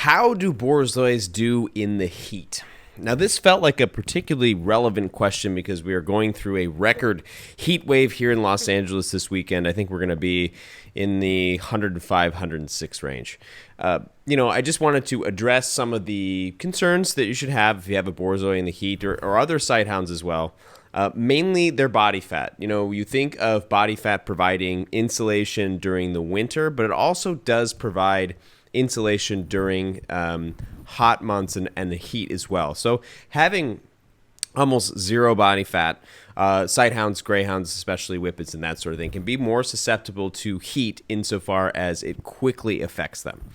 How do Borzois do in the heat? Now, this felt like a particularly relevant question because we are going through a record heat wave here in Los Angeles this weekend. I think we're going to be in the 105, 106 range. I just wanted to address some of the concerns that you should have if you have a Borzoi in the heat or other sighthounds as well. Mainly their body fat. You think of body fat providing insulation during the winter, but it also does provide insulation during hot months and the heat as well. So having almost zero body fat, sighthounds, greyhounds, especially whippets and that sort of thing, can be more susceptible to heat insofar as it quickly affects them.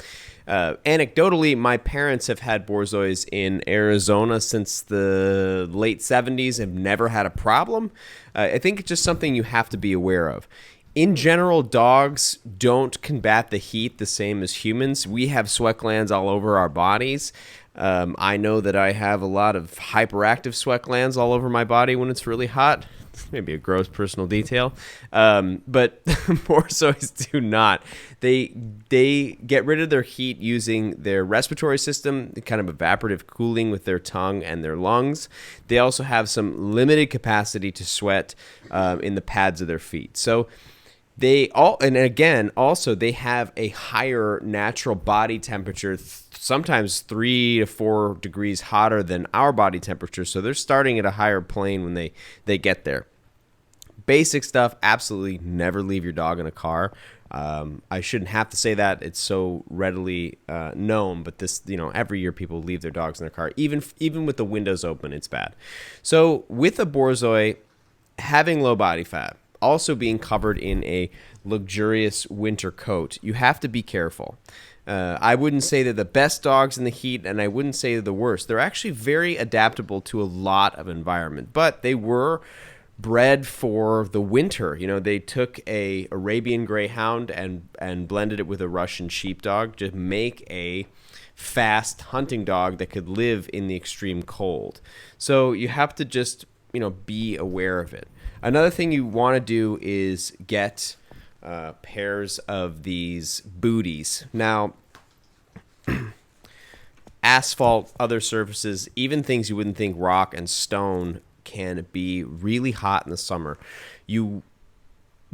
Anecdotally, my parents have had Borzois in Arizona since the late 70s, have never had a problem. I think it's just something you have to be aware of. In general, dogs don't combat the heat the same as humans. We have sweat glands all over our bodies. I know that I have a lot of hyperactive sweat glands all over my body when it's really hot. Maybe a gross personal detail. But Borzois do not. They get rid of their heat using their respiratory system, kind of evaporative cooling with their tongue and their lungs. They also have some limited capacity to sweat in the pads of their feet. So they have a higher natural body temperature, sometimes 3 to 4 degrees hotter than our body temperature. So they're starting at a higher plane when they get there. Basic stuff, absolutely never leave your dog in a car. I shouldn't have to say that. It's so readily known, but every year people leave their dogs in their car. Even with the windows open, it's bad. So with a Borzoi, having low body fat, also being covered in a luxurious winter coat, you have to be careful. I wouldn't say they're the best dogs in the heat, and I wouldn't say they're the worst. They're actually very adaptable to a lot of environment, but they were bred for the winter. They took a Arabian Greyhound and blended it with a Russian Sheepdog to make a fast hunting dog that could live in the extreme cold. So you have to just, be aware of it. Another thing you want to do is get pairs of these booties. Now, asphalt, other surfaces, even things you wouldn't think, rock and stone, can be really hot in the summer. The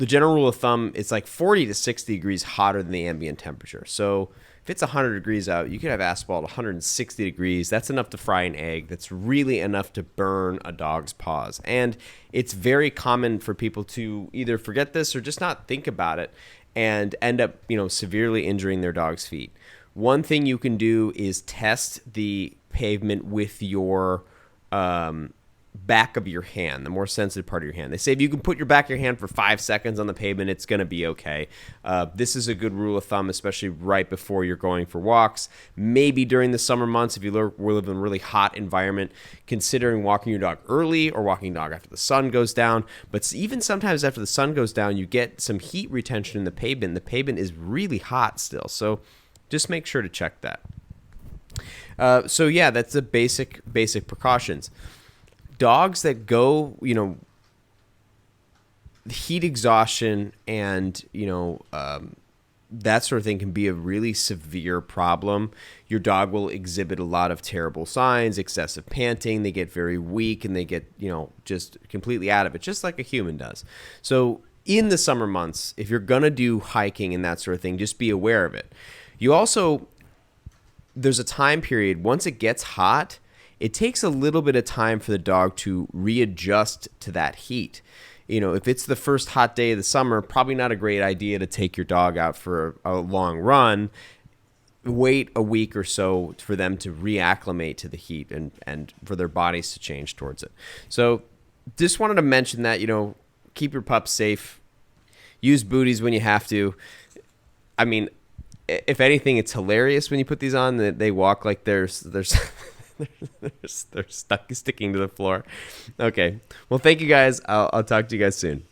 general rule of thumb, it's like 40 to 60 degrees hotter than the ambient temperature. So if it's 100 degrees out, you could have asphalt 160 degrees. That's enough to fry an egg. That's really enough to burn a dog's paws. And it's very common for people to either forget this or just not think about it and end up, severely injuring their dog's feet. One thing you can do is test the pavement with your back of your hand, the more sensitive part of your hand. They say if you can put your back of your hand for 5 seconds on the pavement, it's going to be okay. This is a good rule of thumb, especially right before you're going for walks. Maybe during the summer months, if you live in a really hot environment, considering walking your dog early or walking your dog after the sun goes down. But even sometimes after the sun goes down, you get some heat retention in the pavement. The pavement is really hot still, so just make sure to check that. That's the basic precautions. Dogs that go, heat exhaustion and, that sort of thing can be a really severe problem. Your dog will exhibit a lot of terrible signs, excessive panting. They get very weak and they get, just completely out of it, just like a human does. So in the summer months, if you're going to do hiking and that sort of thing, just be aware of it. There's a time period, once it gets hot, it takes a little bit of time for the dog to readjust to that heat. If it's the first hot day of the summer, probably not a great idea to take your dog out for a long run. Wait a week or so for them to reacclimate to the heat and for their bodies to change towards it. So just wanted to mention that, keep your pups safe. Use booties when you have to. I mean, if anything, it's hilarious when you put these on that they walk like there's they're sticking to the floor. Okay. Well, thank you guys. I'll talk to you guys soon.